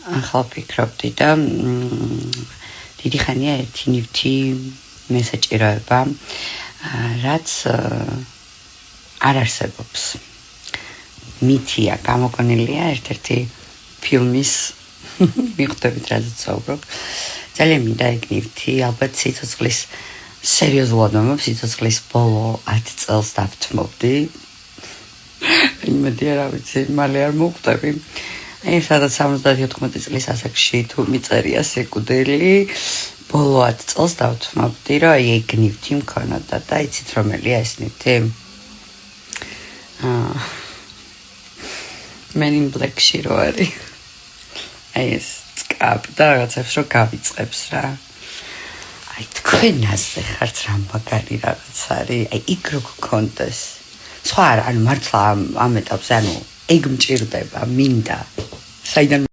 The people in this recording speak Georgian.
ახლა ვფიქრობდი და დიდი ხანია ერთი ნივთი მესაჭიროება, რაც არ არსებობს. მითია, გამოგონილია ერთ-ერთი ფილმის მიხვდებით რაზეც ვსაუბრობ. ძალიან მინდა ეგ ნივთი, ალბათ სიცოცხლის სერიოზულად მომაქვს, სიცოცხლის ბოლო 10 წელს დავთმობდი. იმედია რა ვიცი, მალე არ მოვკვდები. სადაც 70-80 წლის ასაკში თუ მიწერია სიკვდილი, ბოლო 10 წელს დავთმობდი, რომ ეგ ნივთი მქონოდა და იცით რომელია ეს ნივთი? Men in Black-ში რო არის. ეს წკაპ და რაღაცებს რო გავიწყებს რა. თქვენაზე ხართ რა მაგარი რაღაც არის. იქ რო გქონდეს. სხვა არა, მართლა ამ ეტაპზე ეგ მჭირდება, მინდა. საიდან